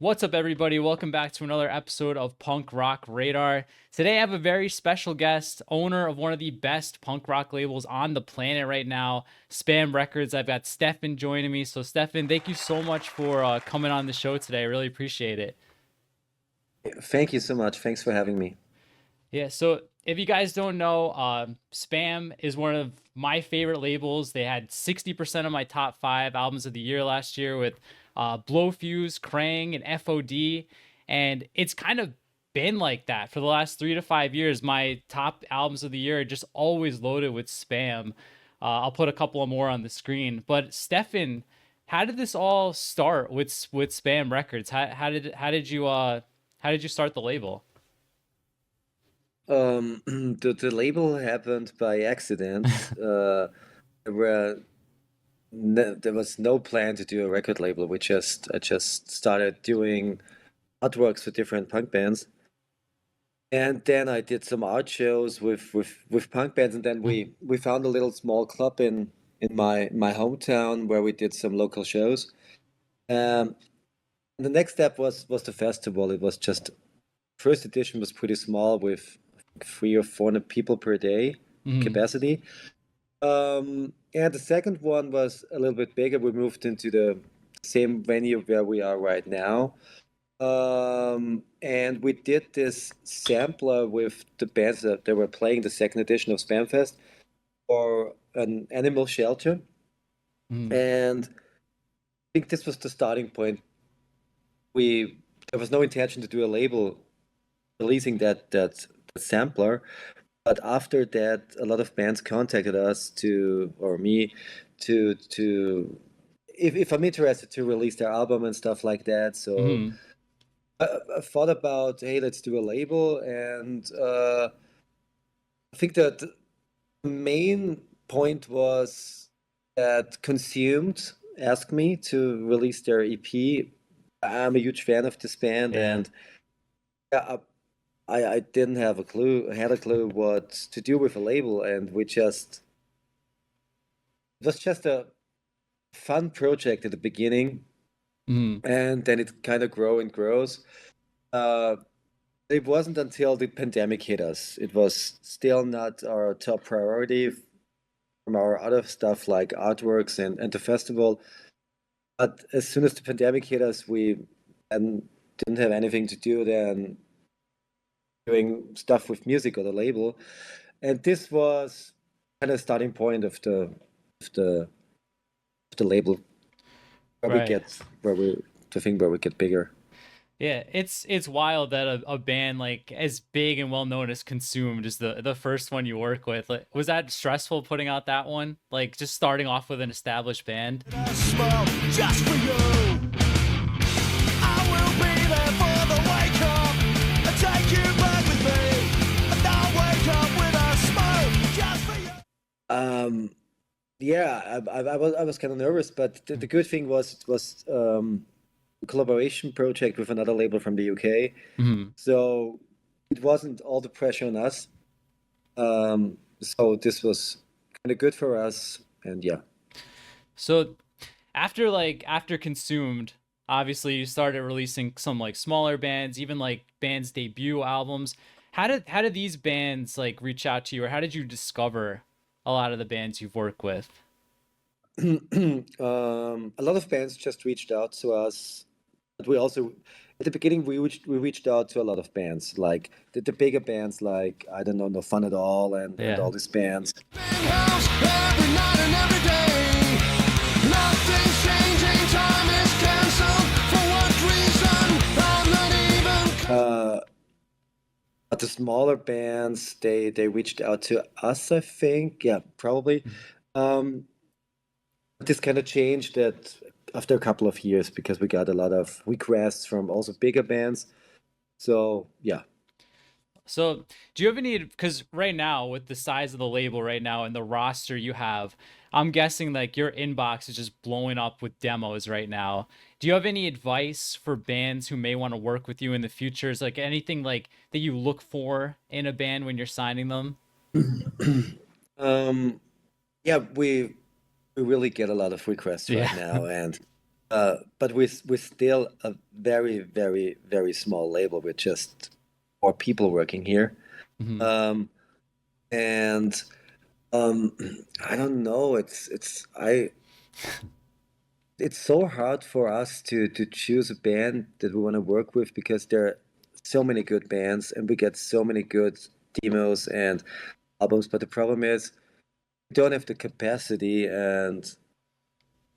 What's up, everybody? Welcome back to another episode of Punk Rock Radar. Today, I have a very special guest, owner of one of the best punk rock labels on the planet right now, SBAM Records. I've got Stefan joining me. So, Stefan, thank you so much for coming on the show today. I really appreciate it. Thank you so much. Thanks for having me. Yeah, so if you guys don't know, SBAM is one of my favorite labels. They had 60% of my top five albums of the year last year with Blowfuse, Krang, and FOD. And it's kind of been like that for the last 3 to 5 years. My top albums of the year are just always loaded with Spam. I'll put a couple of more on the screen. But Stefan, how did this all start with Spam Records? How did you start the label? The label happened by accident. There were there was no plan to do a record label. I just started doing artworks for different punk bands, and then I did some art shows with punk bands, and then we found a little small club in my hometown where we did some local shows. Um, the next step was the festival. It was just first edition was pretty small with 300 or 400 people per day Mhm. capacity. And the second one was a little bit bigger. We moved into the same venue where we are right now. And we did this sampler with the bands that they were playing the second edition of Spamfest for an animal shelter. Mhm. And I think this was the starting point. We There was no intention to do a label releasing that sampler. But after that, a lot of bands contacted us to, or me, to if I'm interested to release their album and stuff like that. So Mhm. I thought about, hey, let's do a label, and I think that the main point was that Consumed asked me to release their EP. I'm a huge fan of this band, Yeah. and yeah, I didn't have a clue, had a clue what to do with a label, and it was just a fun project at the beginning, Mhm. and then it kind of grow and grows. Uh, it wasn't until the pandemic hit us. It was still not our top priority from our other stuff like artworks and the festival. But as soon as the pandemic hit us, we and didn't have anything to do than doing stuff with music or the label. And this was kind of starting point of the of the label Right. where we the thing where we get bigger. Yeah, it's wild that a band like as big and well known as Consumed is the first one you work with. Like, was that stressful putting out that one? Like just starting off with an established band? Smile just for you. I will be there for the wake up and take you back with me. And I'll wake up with a smile just for you. Um, yeah, I was kind of nervous, but the good thing was it was a collaboration project with another label from the UK, Mhm. so it wasn't all the pressure on us. So this was kind of good for us, and yeah. So after Consumed, obviously you started releasing some like smaller bands, even like bands debut albums. How did these bands like reach out to you, or how did you discover a lot of the bands you've worked with? A lot of bands just reached out to us, but we also, at the beginning, we reached out to a lot of bands, like the bigger bands, like I don't know, No Fun at All, and Yeah. all these bands. Big house every night and every day. Nothing's changing, time is cancelled. For what reason? I'm not even. Uh, but the smaller bands, they reached out to us, I think. Yeah, probably. Um, this kind of changed that after a couple of years because we got a lot of requests from also bigger bands. So yeah. So, do you have any? Because right now, with the size of the label right now and the roster you have, I'm guessing like your inbox is just blowing up with demos right now. Do you have any advice for bands who may want to work with you in the future? Is like anything like that you look for in a band when you're signing them? Um, yeah, we really get a lot of requests Yeah. right now, and but we're still a very, very, very small label. We're just 4 people working here. Hmm. Um, and I don't know. It's so hard for us to choose a band that we want to work with because there are so many good bands and we get so many good demos and albums. But the problem is we don't have the capacity and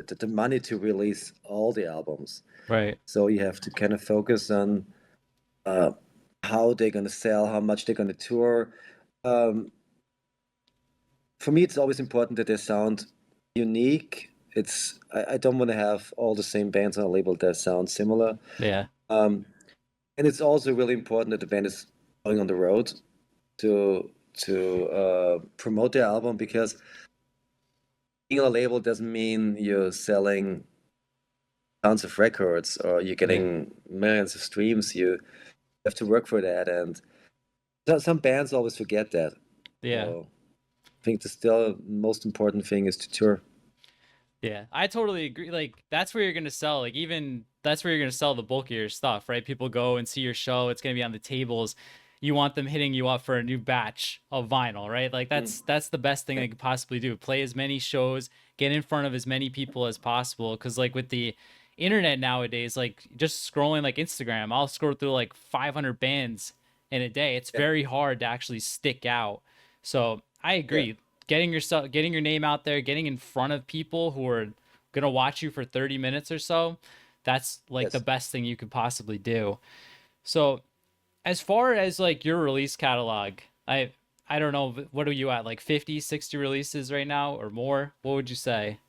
the money to release all the albums. Right. So you have to kind of focus on uh, how they're going to sell, how much they're going to tour. Um, for me, it's always important that they sound unique. I don't want to have all the same bands on a label that sound similar. Yeah. Um, and it's also really important that the band is going on the road to promote their album because being on a label doesn't mean you're selling tons of records or you're Yeah. getting millions of streams. You have to work for that, and some bands always forget that. Yeah. So I think the still most important thing is to tour. Yeah, I totally agree. Like that's where you're gonna sell. Like even that's where you're gonna sell the bulk of your stuff, right? People go and see your show. It's gonna be on the tables. You want them hitting you up for a new batch of vinyl, right? Like Mm. that's the best thing Yeah. they could possibly do. Play as many shows, get in front of as many people as possible. Because like with the internet nowadays, like just scrolling like Instagram, I'll scroll through like 500 bands in a day. It's Yeah. very hard to actually stick out. So I Yeah. agree. Getting your name out there, getting in front of people who are gonna watch you for 30 minutes or so, that's like the Yes. best thing you could possibly do. So as far as like your release catalog, I don't know, what are you at, like 50, 60 releases right now or more? What would you say?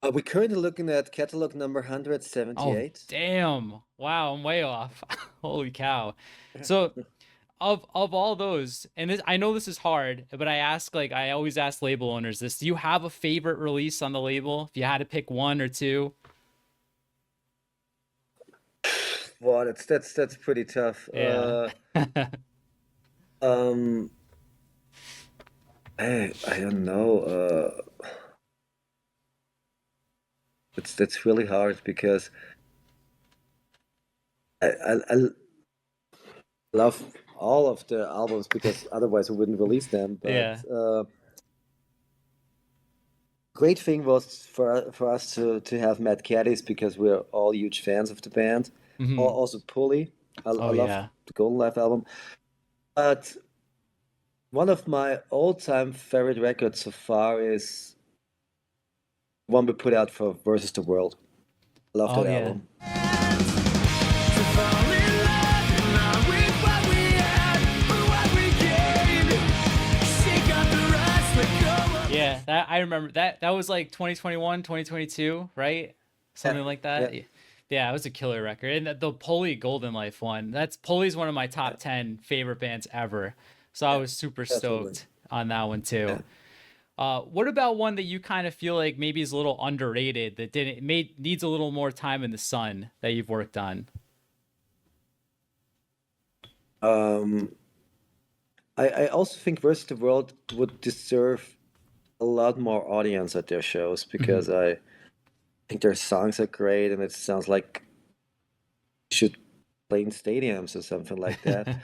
We're currently looking at catalog number Oh 178. damn, wow, I'm way off. Holy cow. So of all those, and this, I know this is hard, but I always ask label owners this: do you have a favorite release on the label? If you had to pick one or two? Wow, that's pretty tough. Yeah. Um, I don't know. That's really hard because I love all of the albums because otherwise we wouldn't release them. But Yeah. great thing was for us to have Mad Caddies because we're all huge fans of the band. Hmm. Also Pulley. I Oh love yeah. the Golden Life album. But one of my all-time favorite records so far is one we put out for Versus the World. I love Oh that yeah. album. To fall in love, not with what we had, but what we gained. Shake up the rest, let go of Yeah, that I remember that was like 2021, 2022, right? Yeah, Something like yeah, that. Yeah, it was a killer record. And the Pulley Golden Life one. That's Pulley's one of my yeah, top 10 favorite bands ever. So I yeah, was super yeah, totally. stoked on that one Yeah. too. What about one that you kind of feel like maybe is a little underrated that didn't made needs a little more time in the sun that you've worked on? Um, I also think Versus the World would deserve a lot more audience at their shows Hmm. because I think their songs are great and it sounds like you should play in stadiums or something like that.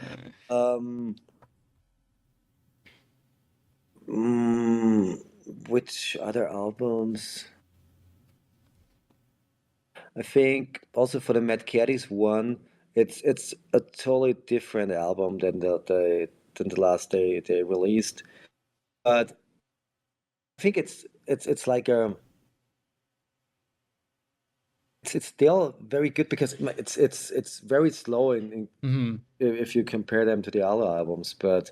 Um, mm, which other albums? I think also for the Mad Caddies one, it's a totally different album than the last they released. But I think it's like it's still very good because it's very slow Hmm. if you compare them to the other albums. But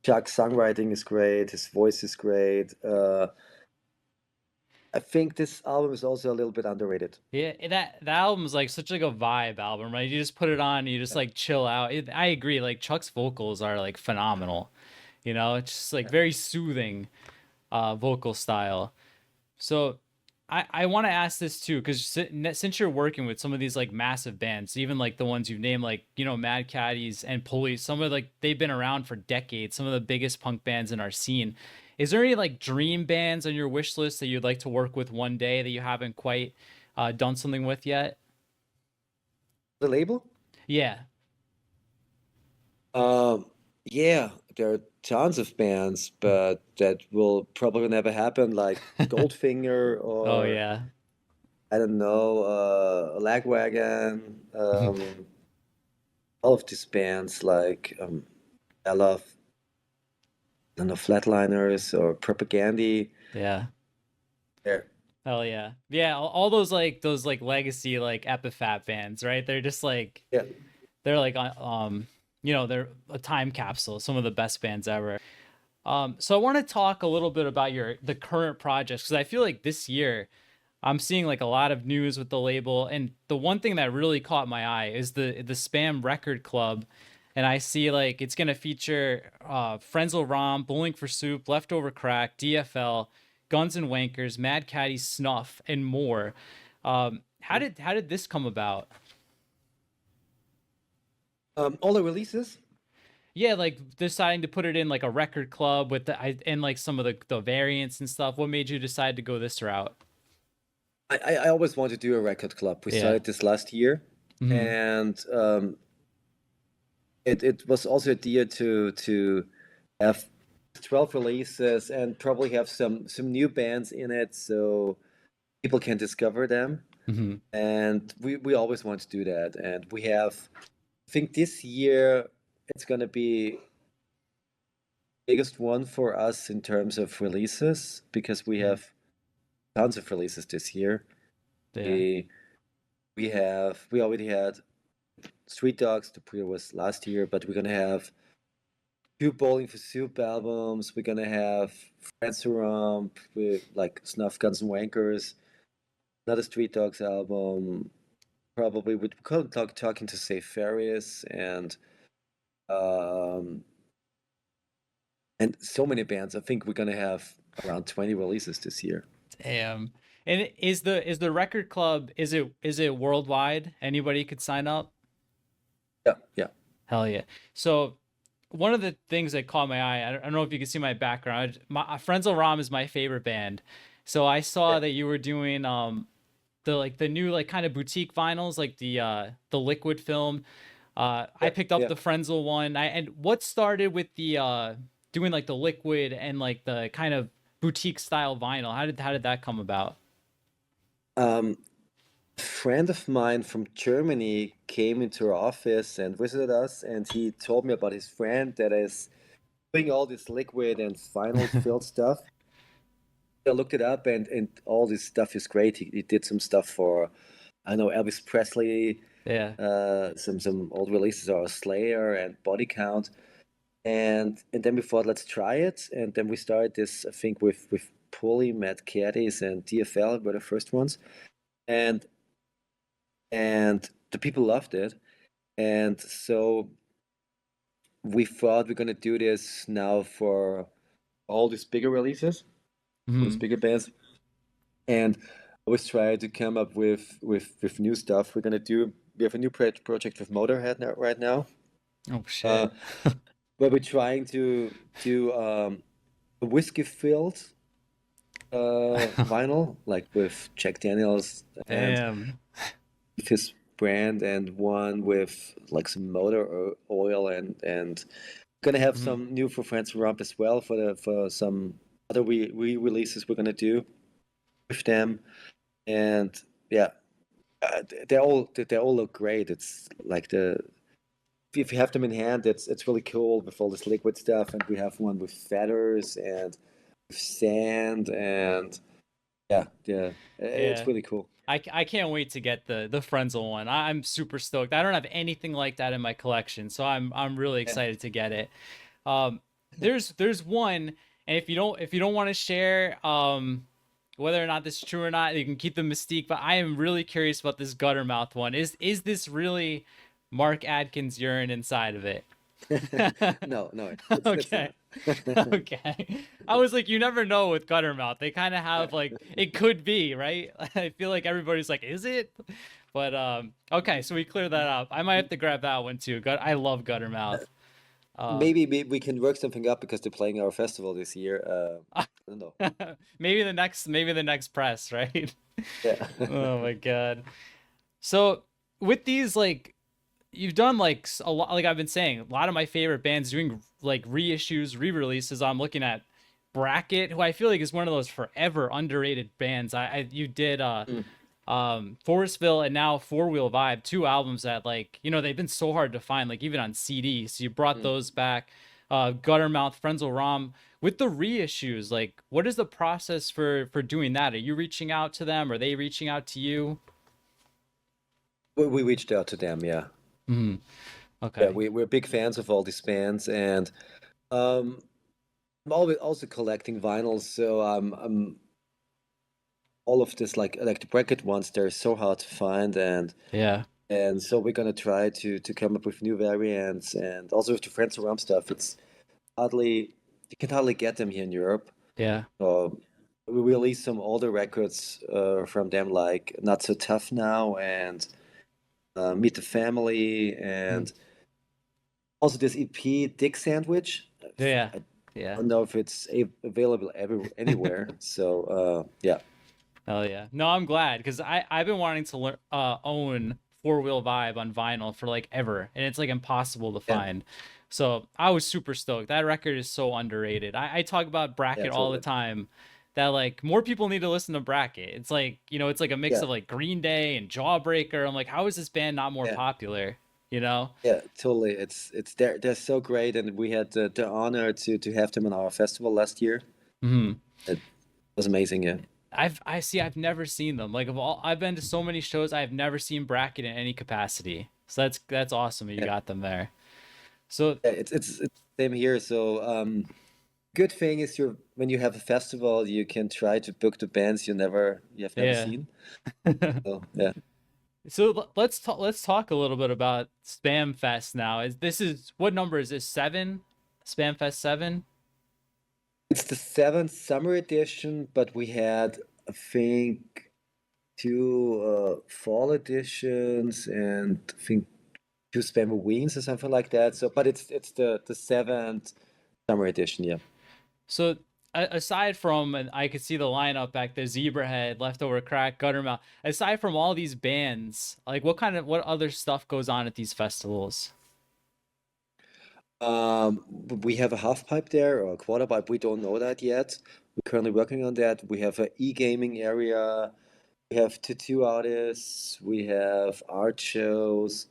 Chuck's songwriting is great, his voice is great. I think this album is also a little bit underrated. Yeah, that album's like such like a vibe album, right? You just put it on, and you just Yeah, like chill out. I agree. Like Chuck's vocals are like phenomenal. It's just like yeah. very soothing vocal style. So I want to ask this too, because since you're working with some of these like massive bands, even like the ones you've named, like Mad Caddies and Police, some of like they've been around for decades, some of the biggest punk bands in our scene. Is there any like dream bands on your wish list that you'd like to work with one day that you haven't quite done something with yet? The label? Yeah. Um, yeah, there are tons of bands, but that will probably never happen, like Goldfinger Oh or yeah. I don't know, Lagwagon, all of these bands like I love I don't know Flatliners or Propagandy. Yeah. There, Hell yeah. Yeah, all those like legacy like Epitaph bands, right? They're just like yeah. they're like they're a time capsule, some of the best bands ever. So I want to talk a little bit about the current projects because I feel like this year I'm seeing like a lot of news with the label, and the one thing that really caught my eye is the SBAM Record Club, and I see like it's gonna feature Frenzel Rom, Bowling for Soup, Leftover Crack, DFL, Guns and Wankers, Mad Caddy, Snuff, and more. How did this come about? All the releases. Yeah, like deciding to put it in like a record club with and like some of the variants and stuff. What made you decide to go this route? I always wanted to do a record club. We Yeah. started this last year, Hmm. and it was also a idea to have 12 releases and probably have some new bands in it so people can discover them. Hmm. And we always want to do that. And we have, I think this year it's going to be biggest one for us in terms of releases because we have tons of releases this year. Yeah. We we already had Street Dogs, the pre was last year, but we're gonna have two Bowling for Soup albums. We're gonna have Friends to Romp with like Snuff Guns and Wankers, another Street Dogs album. Probably we're talking to Say Farius um and so many bands. I think we're gonna have around 20 releases this year. Damn. And is the record club is it worldwide? Anybody could sign up? Yeah, yeah. Hell yeah. So one of the things that caught my eye, I don't know if you can see my background. My Frenzel Rom is my favorite band. So I saw Yeah, that you were doing the new like kind of boutique vinyls like the liquid film. I yeah, picked up yeah. the Frenzel one. And what started with the doing like the liquid and like the kind of boutique style vinyl? How did that come about? Um, a friend of mine from Germany came into our office and visited us, and he told me about his friend that is doing all this liquid and vinyl filled stuff. I looked it up, and all this stuff is great. He did some stuff for, I know, Elvis Presley, Yeah. some old releases are Slayer and Body Count, and then we thought let's try it, and then we started this I think with Pulley, Matt Caddies, and DFL were the first ones, and and the people loved it, and so we thought we're gonna do this now for all these bigger releases, all these Hmm. bigger bands, and always try to come up with new stuff. We're gonna do. We have a new project with Motorhead right now, Oh uh, shit. where we're trying to do a whiskey filled vinyl, like with Jack Daniels and Damn. with his brand, and one with like some motor oil, and gonna have Mhm. some new for Friends Rump as well for some other re-releases we're gonna do with them, and yeah, they all look great. It's like if you have them in hand, it's really cool with all this liquid stuff, and we have one with feathers and with sand, and yeah, it's Yeah. really cool. I can't wait to get the Frenzel one. I'm super stoked. I don't have anything like that in my collection, so I'm really Yeah. excited to get it. Um, there's one, and if you don't want to share whether or not this is true or not, you can keep the mystique. But I am really curious about this Guttermouth one. Is this really Mark Adkins urine inside of it? No, no, it's Okay. not. Okay. I was like, you never know with Guttermouth. They kind of have like it could be, right? I feel like everybody's like, is it? But okay, so we clear that up. I might have to grab that one too. I love Guttermouth. Maybe we can work something up because they're playing our festival this year. I don't know. Maybe the next press, right? Yeah. Oh my god. So with these, like, you've done like a lot, like I've been saying, a lot of my favorite bands doing like reissues, re-releases. I'm looking at Bracket, who I feel like is one of those forever underrated bands. You did Mm, Forestville and now Four Wheel Vibe, two albums that, like, they've been so hard to find, like even on CD. So you brought mm. those back. Guttermouth, Frenzel Rom. With the reissues, like, what is the process for doing that? Are you reaching out to them? Are they reaching out to you? We reached out to them, yeah. Hmm. Yeah, Okay. we're big fans of all these bands, and um, I'm always also collecting vinyls. So all of this, like the bracket ones, they're so hard to find, Yeah. and so we're gonna try to come up with new variants, and also with the Friends Around stuff. It's hardly you can hardly get them here in Europe. Yeah. So we released some older records from them, like Not So Tough Now and Meet the Family, Mm. and also this EP, Dick Sandwich. Yeah. I Yeah. don't know if it's available anywhere. So yeah, Hell yeah. No, I'm glad because I've been wanting to own Four Wheel Vibe on vinyl for like ever, and it's like impossible to yeah, find. So I was super stoked. That record is so underrated. I talk about yeah, Bracket all the totally. time. That, like, more people need to listen to Bracket. It's like, it's like a mix Yeah, of like Green Day and Jawbreaker. I'm like, how is this band not more yeah, popular? You know? yeah, totally. It's they're so great, and we had the honor to have them on our festival last year. Hmm. It was amazing. Yeah, I've never seen them. Like, of all, I've been to so many shows, I've never seen Bracket in any capacity. So that's awesome that you yeah, got them there. So yeah. It's same here. So good thing is when you have a festival, you can try to book the bands you have never yeah. seen. So yeah. So let's talk a little bit about Spam Fest now. Is what number is this? 7? Spam Fest 7? It's the seventh summer edition, but we had, I think, two fall editions and I think two Spam Wings or something like that. So, but it's the seventh summer edition. Yeah. So aside from, and I could see the lineup back there, Zebrahead, Leftover Crack, Guttermouth. Aside from all these bands, like, what other stuff goes on at these festivals? We have a half pipe there or a quarter pipe. We don't know that yet. We're currently working on that. We have a e-gaming area. We have tattoo artists. We have art shows.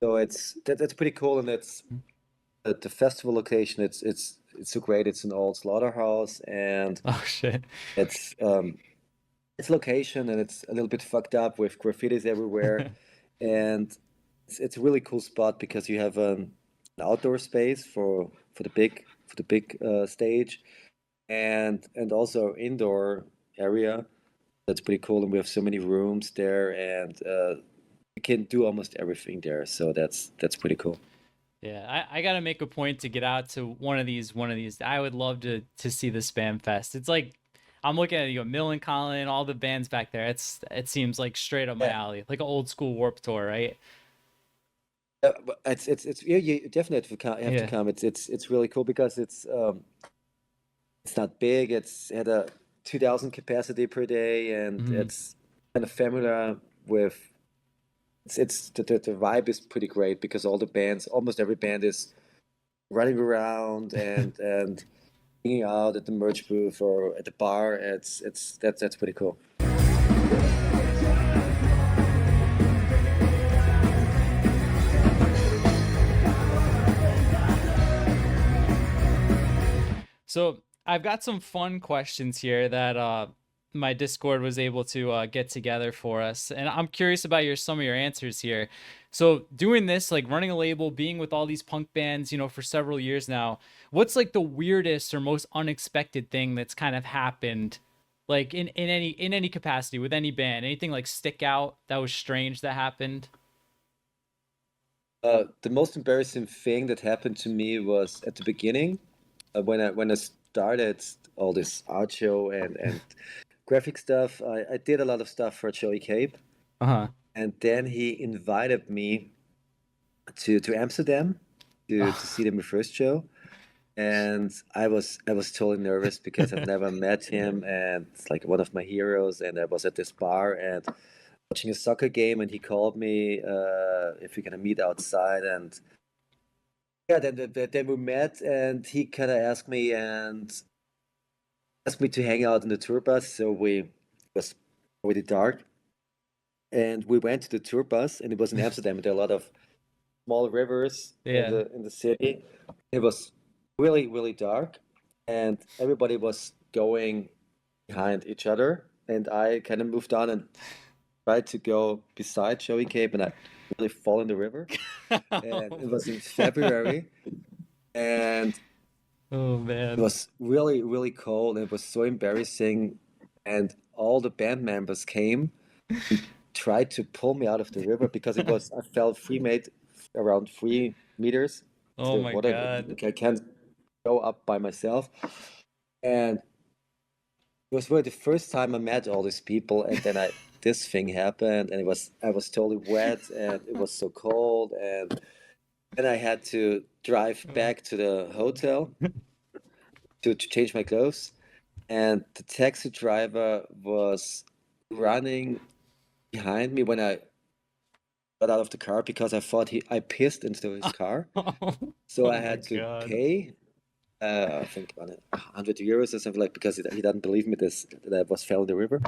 So that's pretty cool, and it's at the festival location. It's so great. It's an old slaughterhouse, and Oh shit. it's its location, and it's a little bit fucked up with graffitis everywhere, and it's a really cool spot because you have an outdoor space for the big stage, and also indoor area. That's pretty cool, and we have so many rooms there, and you can do almost everything there. So that's pretty cool. Yeah, I gotta make a point to get out to one of these. I would love to see the Spam Fest. It's like, I'm looking at you, Millencolin, all the bands back there. It seems like straight up my Yeah, alley, like an old school Warp Tour, right? but it's yeah, you definitely have to Yeah. come. It's really cool because it's not big. It's at a 2,000 capacity per day, and Hmm. it's kind of familiar with. It's the vibe is pretty great because all the bands, almost every band, is running around and hanging out at the merch booth or at the bar. That's pretty cool. So I've got some fun questions here that my Discord was able to get together for us, and I'm curious about some of your answers here. So doing this, like running a label, being with all these punk bands, for several years now, what's like the weirdest or most unexpected thing that's kind of happened, like in any capacity with any band? Anything like stick out that was strange that happened? The most embarrassing thing that happened to me was at the beginning when I started all this art show and graphic stuff. I did a lot of stuff for Joey Cape, Uh huh. and then he invited me to Amsterdam, to see them the first show, and I was totally nervous because I've never met him, and it's like one of my heroes. And I was at this bar and watching a soccer game, and he called me if we're gonna meet outside, and yeah, then we met, and he kind of asked me to hang out in the tour bus. So we it was already dark, and we went to the tour bus, and it was in Amsterdam. And there are a lot of small rivers Yeah. in the city. It was really, really dark, and everybody was going behind each other. And I kind of moved on and tried to go beside Joey Cape, and I really fall in the river. And it was in February, and Oh it man. was really, really cold. And it was so embarrassing, and all the band members came and tried to pull me out of the river because it was I felt 3 made around 3 meters to Oh the my water. God. Like I can't go up by myself. And it was really the first time I met all these people, and then I this thing happened, and I was totally wet, and it was so cold, and then I had to drive back to the hotel to change my clothes, and the taxi driver was running behind me when I got out of the car because I thought I pissed into his car. So Oh I my had to God. pay, I think about it, 100 euros or something like because he doesn't believe me that I was fell in the river.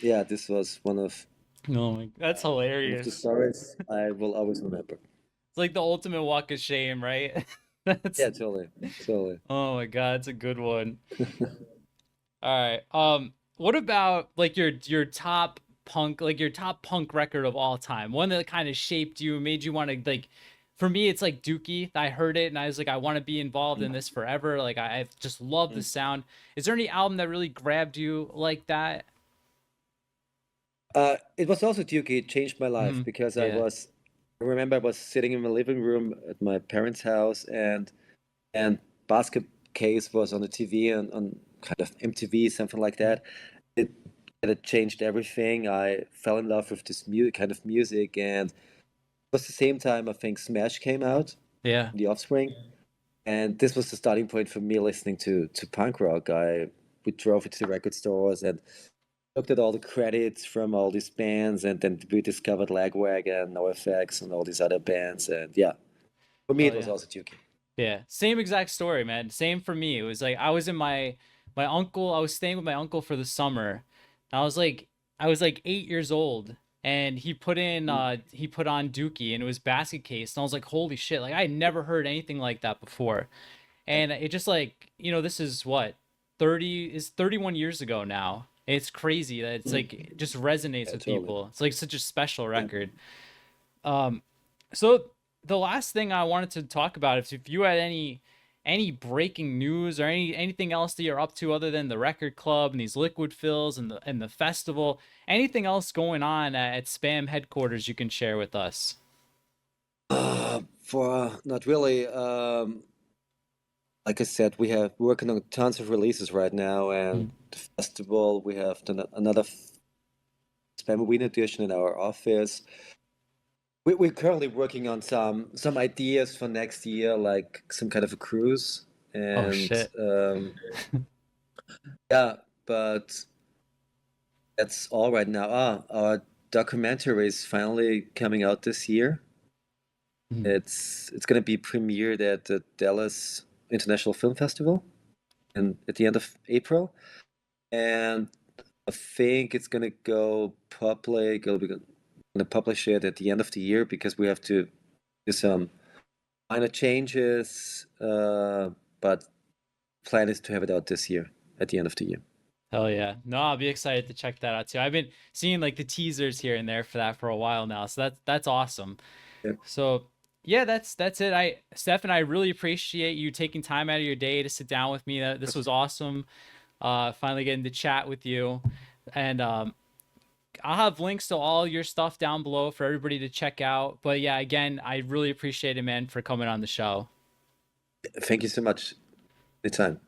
Yeah, this was Oh my, that's one of the hilarious. stories I will always remember. It's like the ultimate walk of shame, right? Yeah, That's totally, totally. oh my God, it's a good one. All right. What about like your top punk record of all time? One that kind of shaped you, made you want to like for me it's like Dookie. I heard it and I was like I want to be involved in this forever. Like I just love the sound. Is there any album that really grabbed you like that? It was also Dookie. It changed my life Hmm. because Yeah. I remember I was sitting in my living room at my parents' house, and Basket Case was on the TV and on kind of MTV, something like that. It it changed everything. I fell in love with this kind of music, and it was the same time I think Smash came out, Yeah. The Offspring, and this was the starting point for me listening to punk rock. We drove it to the record stores and looked at all the credits from all these bands, and then we discovered Lagwagon, NoFX, and all these other bands. And yeah, for me, Oh it was yeah. also Dookie. Yeah, same exact story, man. Same for me. It was like I was in my uncle. I was staying with my uncle for the summer. I was like 8 years old, and he put on Dookie, and it was Basket Case, and I was like, holy shit! Like I had never heard anything like that before, and it just like this is what 31 years ago now. It's crazy that it's like it just resonates Yeah, with totally. people. It's like such a special Yeah. record. Um, so the last thing I wanted to talk about is if you had any breaking news or anything else that you're up to other than the record club and these liquid fills and the festival, anything else going on at SBAM headquarters you can share with us. For not really. Like I said, we have working on tons of releases right now, and Mm. the festival. We have done another Spam Wien edition in our office. We're currently working on some ideas for next year, like some kind of a cruise, Oh and shit. yeah, but that's all right now. Our documentary is finally coming out this year. Mm. It's gonna be premiered at the Dallas International Film Festival, and at the end of April, and I think it's gonna go public. It'll be gonna publish it at the end of the year because we have to do some minor changes. But plan is to have it out this year at the end of the year. Hell yeah. No, I'll be excited to check that out too. I've been seeing like the teasers here and there for that for a while now. So that's awesome. Yeah. So yeah, that's it. Stefan, I really appreciate you taking time out of your day to sit down with me. This was awesome. Finally getting to chat with you. And I'll have links to all your stuff down below for everybody to check out. But yeah, again, I really appreciate it, man, for coming on the show. Thank you so much. Anytime.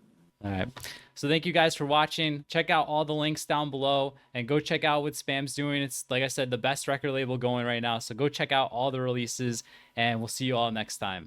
All right. So thank you guys for watching. Check out all the links down below and go check out what SBAM's doing. It's, like I said, the best record label going right now. So go check out all the releases and we'll see you all next time.